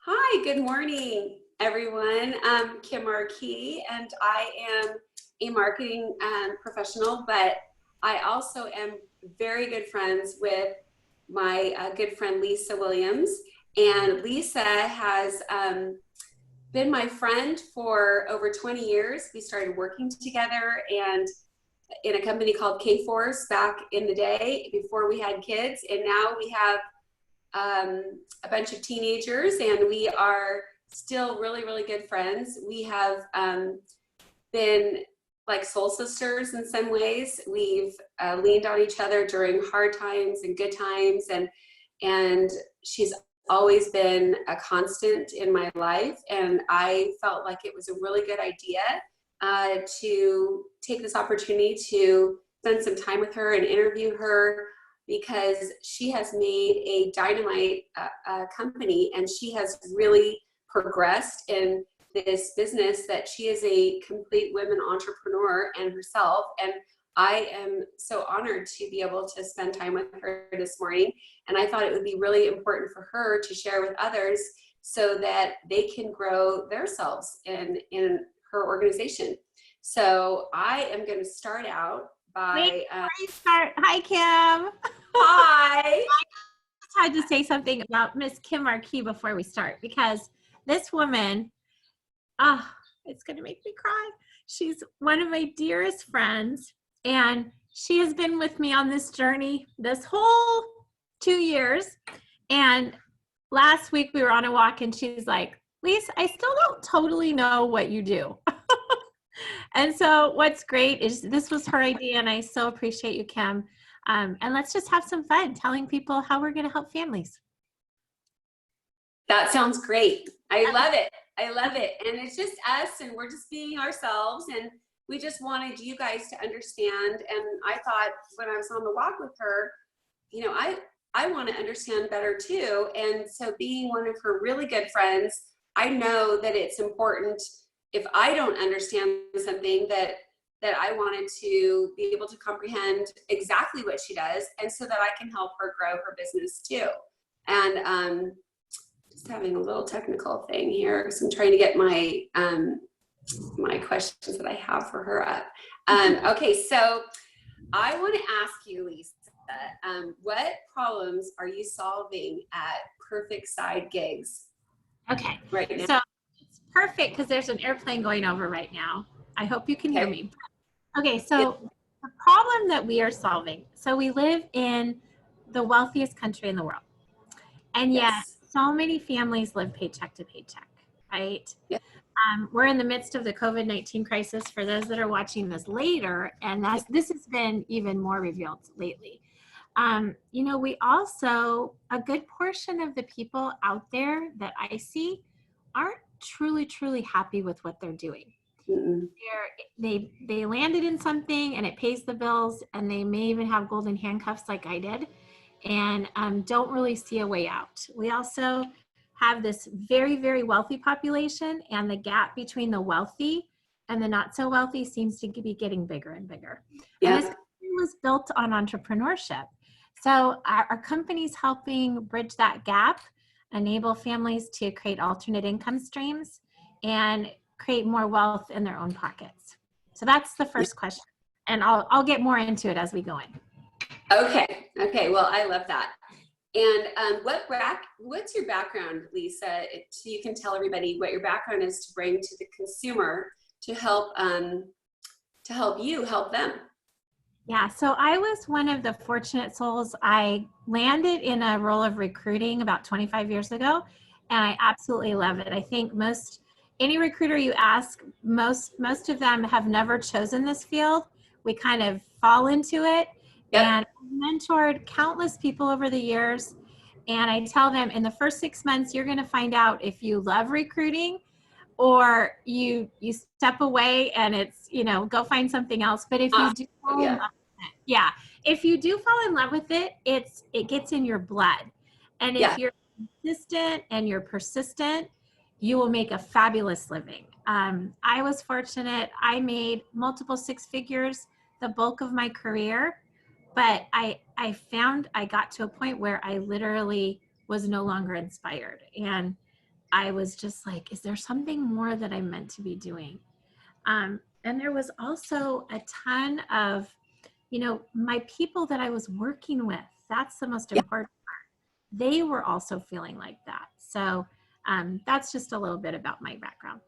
Hi, good morning, everyone. I'm Kim Marquis, and I am a marketing professional, but I also am very good friends with my good friend Lisa Williams. And Lisa has been my friend for over 20 years. We started working together and in a company called K-Force back in the day before we had kids, and now we have a bunch of teenagers, and we are still really, really good friends. We have been like soul sisters in some ways. We've leaned on each other during hard times and good times, and she's always been a constant in my life. And I felt like it was a really good idea to take this opportunity to spend some time with her and interview her, because she has made a dynamite company, and she has really progressed in this business that she is a complete women entrepreneur and herself. And I am so honored to be able to spend time with her this morning. And I thought it would be really important for her to share with others so that they can grow themselves in her organization. So I am going to start out by before you start, hi Kim. Hi. I just had to say something about Miss Kim Marquis before we start, because this woman, it's going to make me cry. She's one of my dearest friends, and she has been with me on this journey this whole 2 years. And last week we were on a walk, and she's like, Lisa, I still don't totally know what you do. And so what's great is this was her idea, and I so appreciate you, Kim. And let's just have some fun telling people how we're going to help families. That sounds great. I love it. I love it. And it's just us, and we're just being ourselves, and we just wanted you guys to understand. And I thought when I was on the walk with her, I want to understand better too. And so being one of her really good friends, I know that it's important if I don't understand something that I wanted to be able to comprehend exactly what she does, and so that I can help her grow her business too. And just having a little technical thing here because I'm trying to get my my questions that I have for her up. Okay, so I want to ask you, Lisa, what problems are you solving at Perfect Side Gigs? Okay, right now. So it's perfect because there's an airplane going over right now. I hope you can hear me. Okay, so the problem that we are solving, so we live in the wealthiest country in the world, and yet so many families live paycheck to paycheck, right? Yep. We're in the midst of the COVID-19 crisis for those that are watching this later, and this has been even more revealed lately. We also, a good portion of the people out there that I see aren't truly happy with what they're doing. They landed in something and it pays the bills, and they may even have golden handcuffs like I did, and don't really see a way out. We also have this very wealthy population, and the gap between the wealthy and the not so wealthy seems to be getting bigger and bigger. Yeah. And this country was built on entrepreneurship. So our company's helping bridge that gap, enable families to create alternate income streams, and create more wealth in their own pockets. So that's the first question, and I'll get more into it as we go in. Okay. Well, I love that. And what's your background, Lisa? So you can tell everybody what your background is to bring to the consumer to help you help them. Yeah, so I was one of the fortunate souls. I landed in a role of recruiting about 25 years ago, and I absolutely love it. I think any recruiter you ask, most of them have never chosen this field. We kind of fall into it. Yep. And I've mentored countless people over the years, and I tell them in the first 6 months, you're going to find out if you love recruiting or you step away and it's, go find something else. But if you do fall in love with it, if you do fall in love with it, it gets in your blood. And if you're consistent and you're persistent, you will make a fabulous living. I was fortunate. I made multiple six figures the bulk of my career, but I found I got to a point where I literally was no longer inspired. And I was just like, is there something more that I'm meant to be doing? And there was also a ton of, my people that I was working with. That's the most Yeah. important. They were also feeling like that. So that's just a little bit about my background.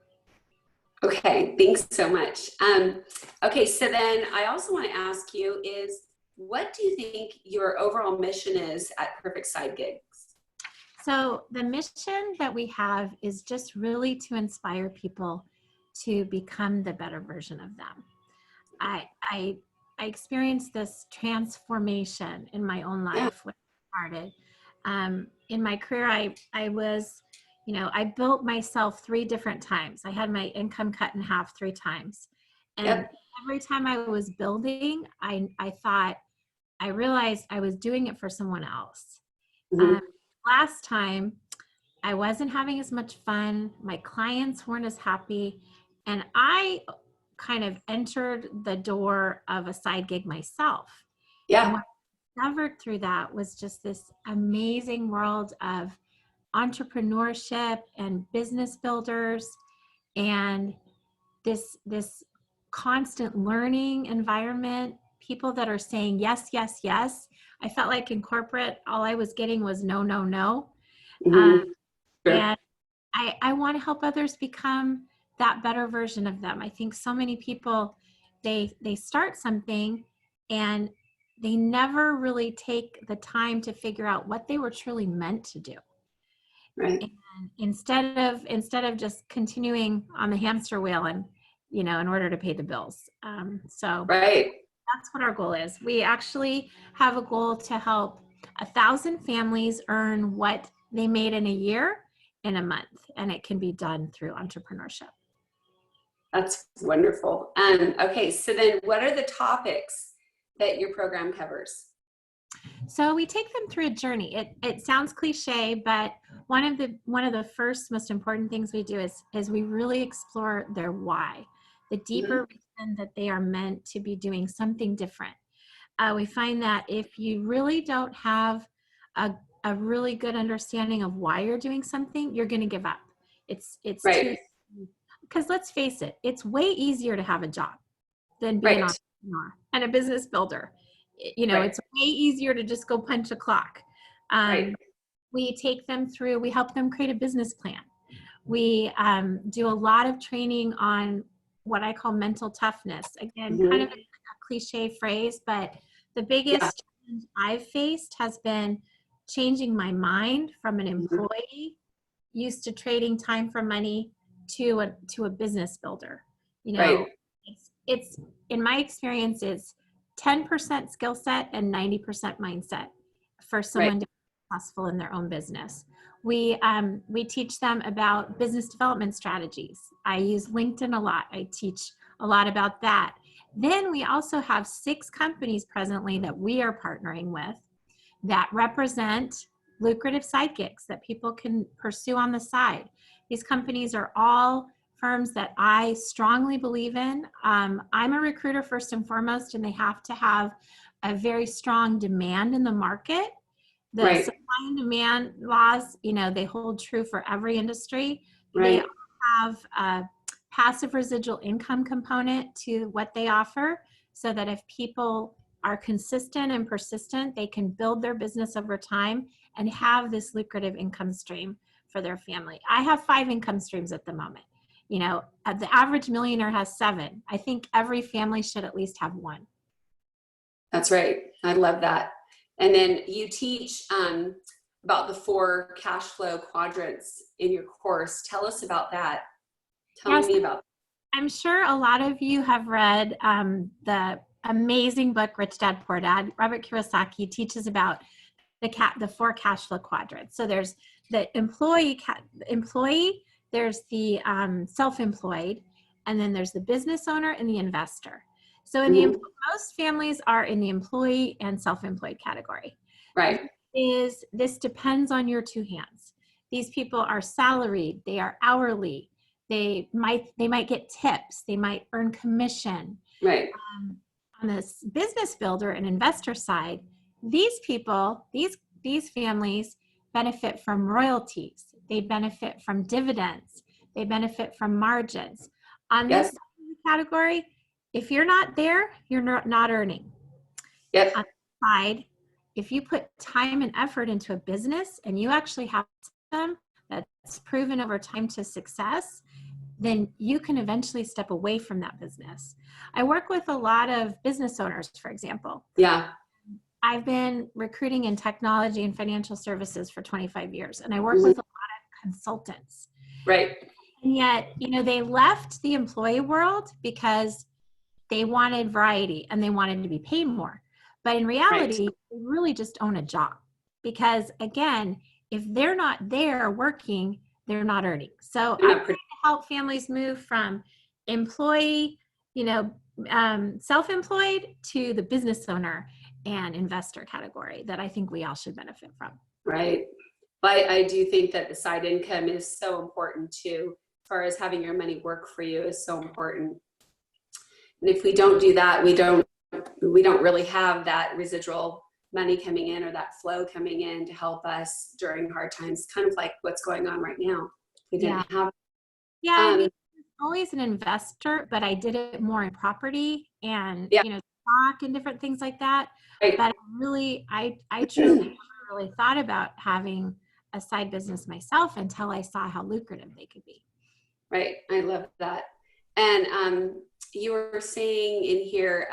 Okay, thanks so much. Okay, so then I also want to ask you is what do you think your overall mission is at Perfect Side Gigs? So the mission that we have is just really to inspire people to become the better version of them. I experienced this transformation in my own Yeah, life when I started. In my career, I was, I built myself 3 different times. I had my income cut in half 3 times. And yep. every time I was building, I realized I was doing it for someone else. Mhm. Um, Last time, I wasn't having as much fun. My clients weren't as happy. And I kind of entered the door of a side gig myself. And Yeah, what I discovered through that was just this amazing world of entrepreneurship and business builders and this constant learning environment, people that are saying yes, yes, yes. I felt like in corporate, all I was getting was no, no, no. Um, hmm, sure. and I want to help others become that better version of them. I think so many people, they start something and they never really take the time to figure out what they were truly meant to do. Right, And instead of just continuing on the hamster wheel and in order to pay the bills. So right. that's what our goal is. We actually have a goal to help 1,000 families earn what they made in a year in a month, and it can be done through entrepreneurship. That's wonderful. Okay, so then what are the topics that your program covers? So we take them through a journey. It sounds cliche, but one of the first most important things we do is we really explore their why, the Hmm. deeper reason that they are meant to be doing something different. We find that if you really don't have a really good understanding of why you're doing something, you're going to give up. It's too, Right, because let's face it, it's way easier to have a job than be an right, entrepreneur and a business builder. right, It's way easier to just go punch a clock. right. We take them through, we help them create a business plan. We do a lot of training on what I call mental toughness. Again, kind of Hmm. a cliche phrase, but the Yeah. biggest challenge I've faced has been changing my mind from an Mhm. employee used to trading time for money to a business builder. You know, Right, it's in my experience, it's 10% skill set and 90% mindset for right. someone to be successful in their own business. We teach them about business development strategies. I use LinkedIn a lot. I teach a lot about that. Then we also have 6 companies presently that we are partnering with that represent lucrative side gigs that people can pursue on the side. These companies are all firms that I strongly believe in. I'm a recruiter first and foremost, and they have to have a very strong demand in the market. The Right, supply and demand laws, they hold true for every industry. They right, have a passive residual income component to what they offer so that if people are consistent and persistent, they can build their business over time and have this lucrative income stream for their family. I have 5 income streams at the moment. The average millionaire has 7. I think every family should at least have one. that's right. I love that. And then you teach about the 4 cash flow quadrants in your course. Tell us about that. Tell Yes, me about. I'm sure a lot of you have read the amazing book Rich Dad Poor Dad. Robert Kiyosaki teaches about the 4 cash flow quadrants. So there's the employee, there's the self-employed, and then there's the business owner and the investor. So Mhm. most families are in the employee and self-employed category. Right, This depends on your 2 hands. These people are salaried, they are hourly, they might get tips, they might earn commission. right, um, on this business builder and investor side, these people, these families benefit from royalties. They benefit from dividends. They benefit from margins. On Yes. this category, if you're not there, you're not earning. Yep. On the side, if you put time and effort into a business and you actually have them that's proven over time to success, then you can eventually step away from that business. I work with a lot of business owners, for example. Yeah. I've been recruiting in technology and financial services for 25 years, and I work with a lot of consultants. Right. And yet, they left the employee world because they wanted variety and they wanted to be paid more. But in reality, they really just own a job, because again, if they're not there working, they're not earning. So I'm trying to help families move from employee, self-employed to the business owner and investor category that I think we all should benefit from. Right. But I do think that the side income is so important too, as far as having your money work for you is so important. And if we don't do that, we don't really have that residual money coming in or that flow coming in to help us during hard times, kind of like what's going on right now. We didn't have. Yeah, I mean, always an investor, but I did it more in property and stock and different things like that. Right. But I truly never really thought about having a side business myself until I saw how lucrative they could be. Right. I love that. And you were saying in here,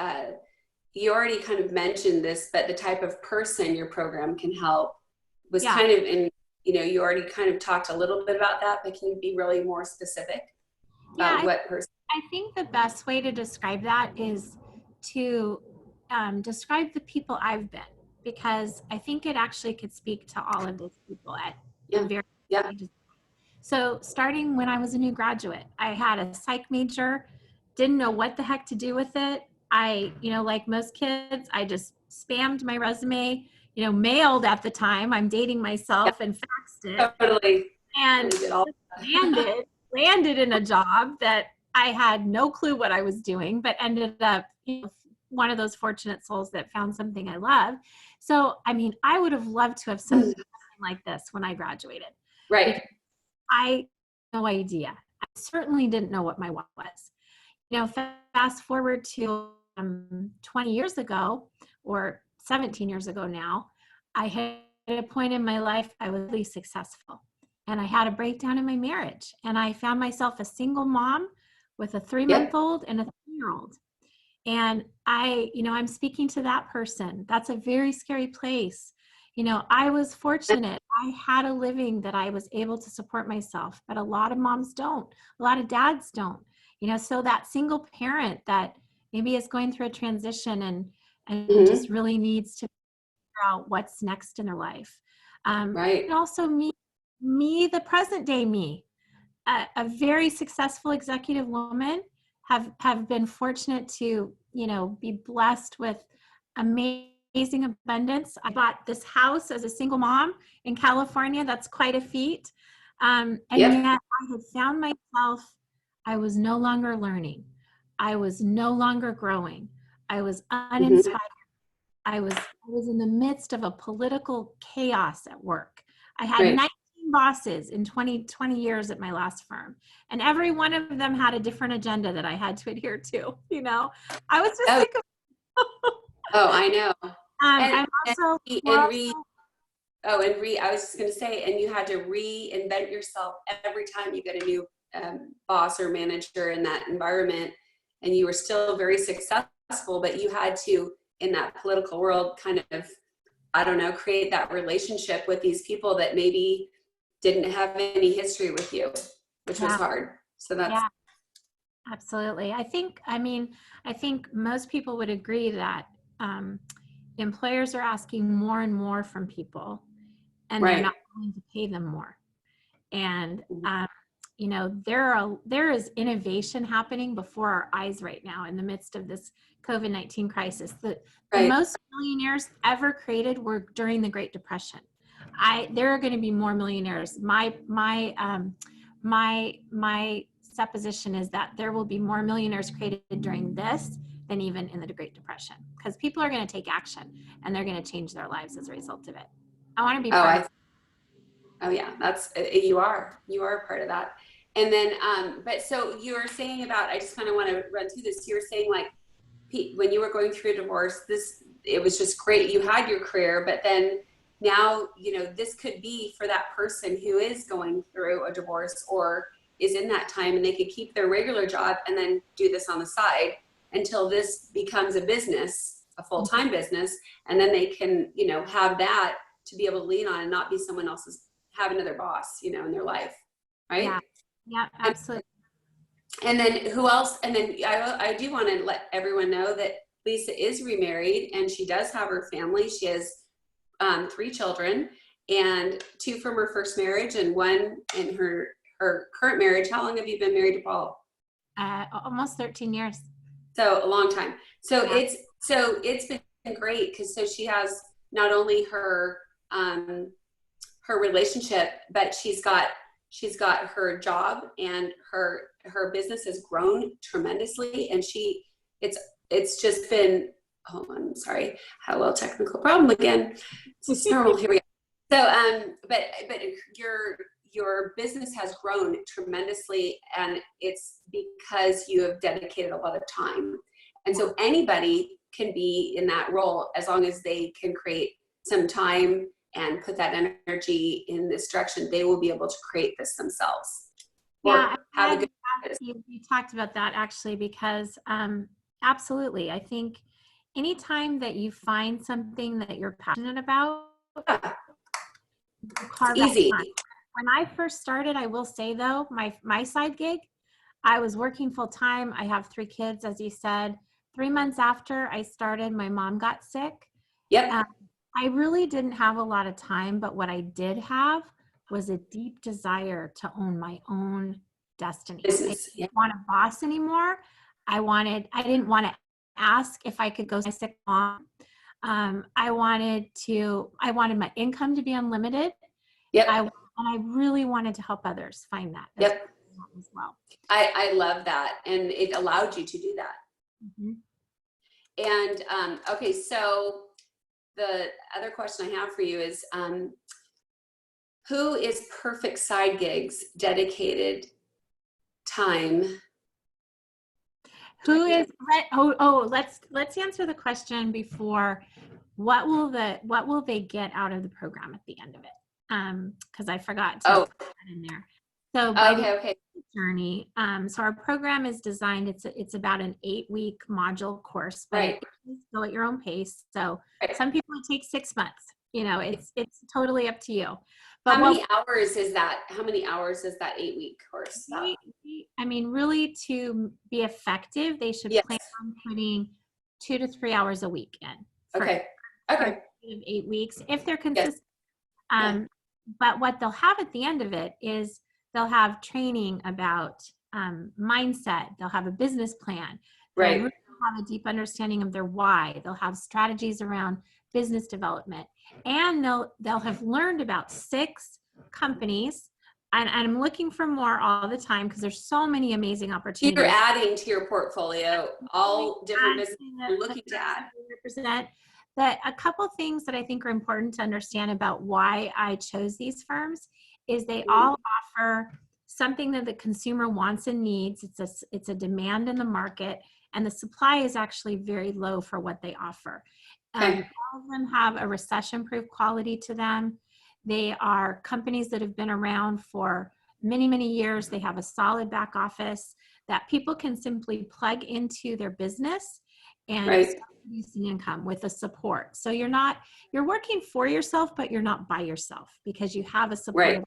you already kind of mentioned this, but the type of person your program can help was kind of in, you already kind of talked a little bit about that, but can you be really more specific about what person? I think the best way to describe that is to describe the people I've been, because I think it actually could speak to all of these people at various stages. So starting when I was a new graduate, I had a psych major, didn't know what the heck to do with it. I, like most kids, I just spammed my resume, mailed at the time. I'm dating myself and faxed it. Totally. And landed in a job that I had no clue what I was doing, but ended up one of those fortunate souls that found something I love. So, I mean, I would have loved to have something like this when I graduated. Right. I had no idea. I certainly didn't know what my why was. Fast forward to 20 years ago, or 17 years ago now, I had a point in my life I was really successful. And I had a breakdown in my marriage. And I found myself a single mom with a 3-month-old and a 3-year-old. And I'm speaking to that person. That's a very scary place. I was fortunate. I had a living that I was able to support myself, but a lot of moms don't. A lot of dads don't. So that single parent that maybe is going through a transition and just really needs to figure out what's next in their life. And also me, the present day me, a very successful executive woman, have been fortunate to, be blessed with amazing abundance. I bought this house as a single mom in California. That's quite a feat. And yet I had found myself, I was no longer learning. I was no longer growing. I was uninspired. I was in the midst of a political chaos at work. I had 19 bosses in 20 years at my last firm. And every one of them had a different agenda that I had to adhere to. I was just sick of I know. I'm also, I was just going to say, and you had to reinvent yourself every time you get a new boss or manager in that environment, and you were still very successful, but you had to, in that political world, kind of, create that relationship with these people that maybe didn't have any history with you, which was hard. So that's. Yeah, absolutely. I think most people would agree that employers are asking more and more from people, and they're not willing to pay them more. And there is innovation happening before our eyes right now in the midst of this COVID-19 crisis. The most millionaires ever created were during the Great Depression. There are going to be more millionaires. My supposition is that there will be more millionaires created during this than even in the Great Depression, because people are going to take action and they're going to change their lives as a result of it. I want to be part of it. Oh yeah, that's you are part of that. And then, but so you were saying about, I just kind of want to run through this. You were saying like when you were going through a divorce, this, it was just great. You had your career, but then now, you know, this could be for that person who is going through a divorce or is in that time, and they could keep their regular job and then do this on the side until this becomes a business, a full-time business. And then they can, you know, have that to be able to lean on and not be someone else's, have another boss, you know, in their life. Right. Yeah. Yeah, absolutely. And then who else? And then I do want to let everyone know that Lisa is remarried and she does have her family. She has 3 children, and 2 from her first marriage and 1 in her current marriage. How long have you been married to Paul? Almost 13 years. So a long time. So Yeah. it's been great because so she has not only her her relationship, but she's got her job, and her business has grown tremendously, and it's just been, hold on, I'm sorry, had a little technical problem again. It's normal. Here we go. So but your business has grown tremendously, and it's because you have dedicated a lot of time. And so anybody can be in that role as long as they can create some time and put that energy in this direction. They will be able to create this themselves. Yeah, have a good you talked about that actually, because absolutely, I think anytime that you find something that you're passionate about, carve out easy. time. When I first started, I will say though, my side gig, I was working full time. I have 3 kids, as you said. 3 months after I started, my mom got sick. Yep. I really didn't have a lot of time, but what I did have was a deep desire to own my own destiny. Business. I didn't want a boss anymore. I didn't want to ask if I could go see my sick mom. I wanted my income to be unlimited. Yep. And I really wanted to help others find that yep. as well. I love that. And it allowed you to do that. Mm-hmm. And okay, so the other question I have for you is, who is perfect side gigs, dedicated time? Who is, let's answer the question before. What will they get out of the program at the end of it? Because I forgot to put that in there. So by the journey, so our program is designed, it's about an 8-week module course, but it is go at your own pace. So some people it takes 6 months, you know, it's totally up to you. But how many hours is that 8-week course? I mean, really, to be effective, they should plan on putting 2 to 3 hours a week in. Okay. For 8 weeks, if they're consistent. But what they'll have at the end of it is they'll have training about mindset. They'll have a business plan. They'll really have a deep understanding of their why. They'll have strategies around business development, and they'll have learned about 6 companies. And I'm looking for more all the time because there's so many amazing opportunities. You're adding to your portfolio all different businesses you're looking to add. Represent that. A couple things that I think are important to understand about why I chose these firms is they all offer something that the consumer wants and needs. It's a demand in the market, and the supply is actually very low for what they offer. All of them have a recession-proof quality to them. They are companies that have been around for many, many years. They have a solid back office that people can simply plug into their business and produce an income with a support. So you're working for yourself, but you're not by yourself because you have a support.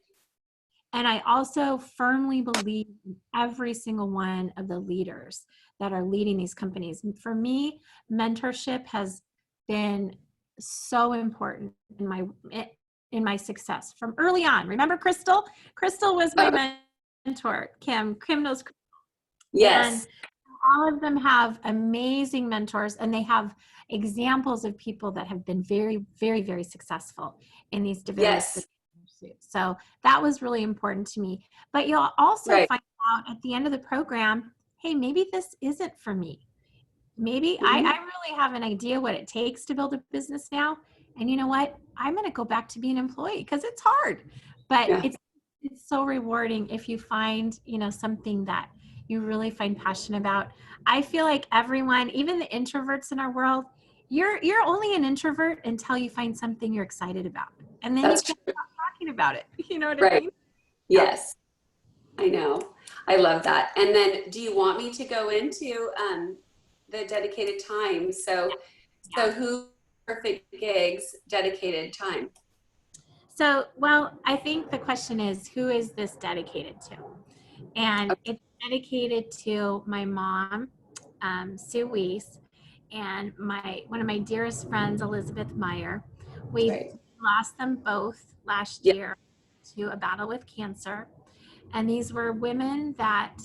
And I also firmly believe in every single one of the leaders that are leading these companies. For me, mentorship has been so important in my success from early on. Remember Crystal? Crystal was my mentor. Kim knows Crystal. Yes. And all of them have amazing mentors, and they have examples of people that have been very, very, very successful in these diverse pursuits. So that was really important to me. But you'll also find out at the end of the program, hey, maybe this isn't for me. Maybe I really have an idea what it takes to build a business now. And you know what? I'm going to go back to being an employee because it's hard. But Yeah. it's so rewarding if you find, you know, something that you really find passionate about. I feel like everyone, even the introverts in our world, you're only an introvert until you find something you're excited about. And then you That's can't true. stop talking about it. You know what I Right. mean? Yeah. Yes. I know. I love that. And then do you want me to go into the dedicated time? So Yeah. who perfect gigs dedicated time? So, well, I think the question is, who is this dedicated to? And Okay, it's dedicated to my mom, Sue Weiss, and one of my dearest friends, Elizabeth Meyer. that's We right. lost them both last Yeah. year to a battle with cancer. And these were women that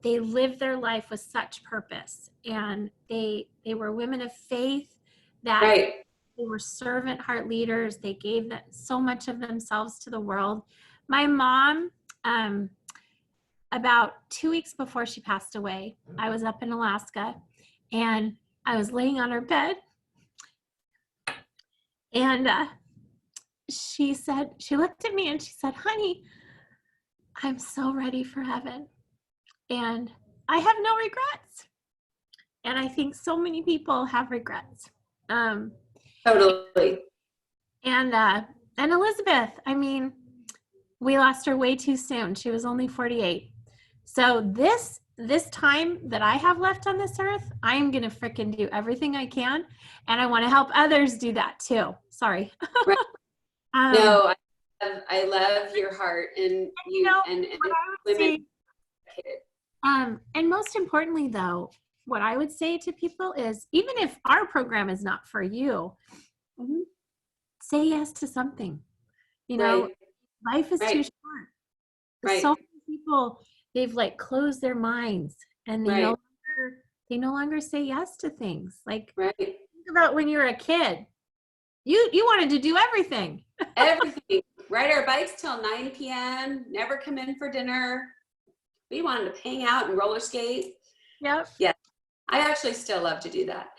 they lived their life with such purpose. And they were women of faith that Right. they were servant heart leaders. They gave so much of themselves to the world. My mom, about 2 weeks before she passed away, I was up in Alaska and I was laying on her bed. And she looked at me and she said, honey, I'm so ready for heaven. And I have no regrets. And I think so many people have regrets. Um, Totally. and Elizabeth, I mean, we lost her way too soon. She was only 48. So this time that I have left on this earth, I'm gonna frickin' do everything I can, and I want to help others do that too. Sorry. Right. um, No, I love your heart and you know and what I would women say, dedicated. and most importantly, though, what I would say to people is, even if our program is not for you, Mhm. say yes to something. You know, Right. life is too Right. short. So Right. many people, they've like closed their minds and Right. they no longer say yes to things. Like, Right. think about when you were a kid. You wanted to do everything. Everything. Ride our bikes till 9 p.m. Never come in for dinner. We wanted to hang out and roller skate. Yep. Yeah, I actually still love to do that.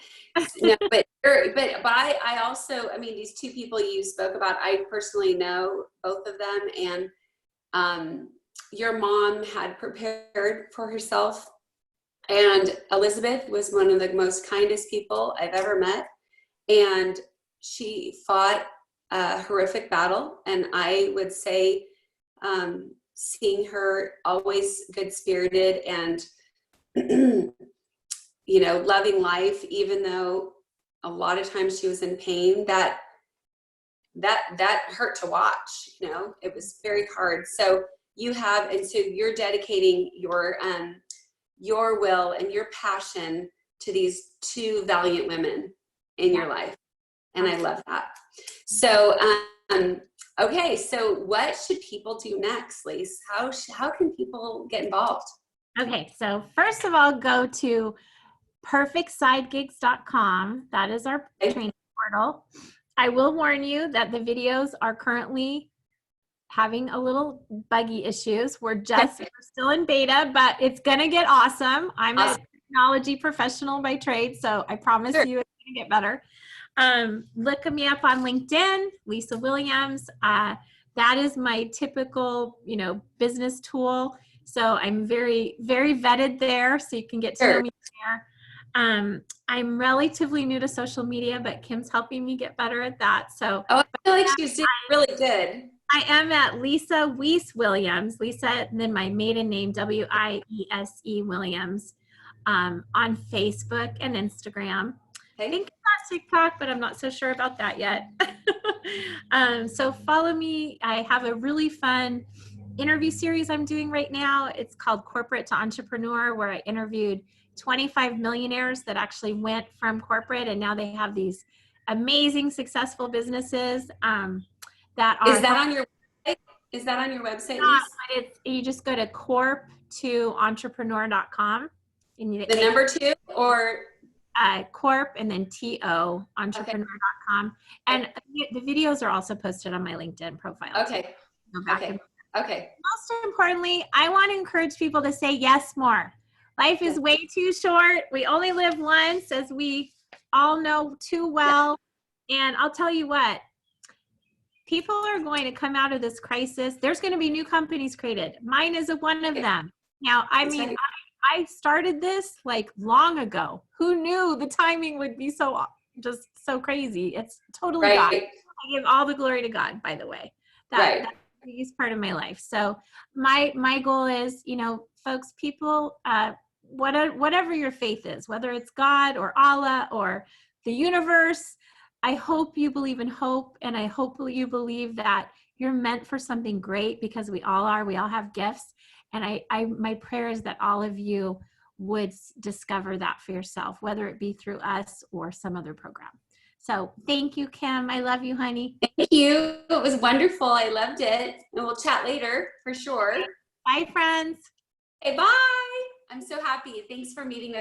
No, but I also, I mean, these two people you spoke about, I personally know both of them, and your mom had prepared for herself, and Elizabeth was one of the most kindest people I've ever met, and she fought a horrific battle, and I would say seeing her always good spirited and you know, loving life, even though a lot of times she was in pain, that hurt to watch, you know, it was very hard. So and so you're dedicating your will and your passion to these two valiant women in Yeah. your life. And I love that. So, okay. So what should people do next, Lise? How can people get involved? Okay. So first of all, go to perfectsidegigs.com. That is our Okay. training portal. I will warn you that the videos are currently having a little buggy issues. We're still in beta, but it's going to get awesome. I'm a technology professional by trade, so I promise Sure. you it's going to get better. Look me up on LinkedIn, Lisa Williams. That is my typical, you know, business tool. So I'm very, very vetted there, so you can get to know me there. I'm relatively new to social media, but Kim's helping me get better at that. So I feel like she's doing really good. I am at Lisa Weiss Williams, Lisa, and then my maiden name, Wiese Williams, on Facebook and Instagram. Okay. I think I'm on TikTok, but I'm not so sure about that yet. So follow me. I have a really fun interview series I'm doing right now. It's called Corporate to Entrepreneur, where I interviewed 25 millionaires that actually went from corporate and now they have these amazing, successful businesses. That are Is that on your website? Is that on your website, not, Lise? but you just go to corp2entrepreneur.com and The number 2 or corp and then TO entrepreneur.com. And the videos are also posted on my LinkedIn profile. okay. Go back Okay. and Okay. most importantly, I want to encourage people to say yes more. Life is way too short. We only live once, as we all know too well. And I'll tell you what, People are going to come out of this crisis. There's going to be new companies created. Mine is one of them. Now, I That's mean, right. I started this like long ago. Who knew the timing would be so just so crazy? It's totally God. Right. I give all the glory to God, by the way. Right. That's the biggest part of my life. So my goal is, folks, people, whatever your faith is, whether it's God or Allah or the universe, I hope you believe in hope, and I hope you believe that you're meant for something great, because we all are. We all have gifts, and my prayer is that all of you would discover that for yourself, whether it be through us or some other program. So thank you, Kim. I love you, honey. Thank you. It was wonderful. I loved it. And we'll chat later for sure. Bye, friends. Hey, bye. I'm so happy. Thanks for meeting with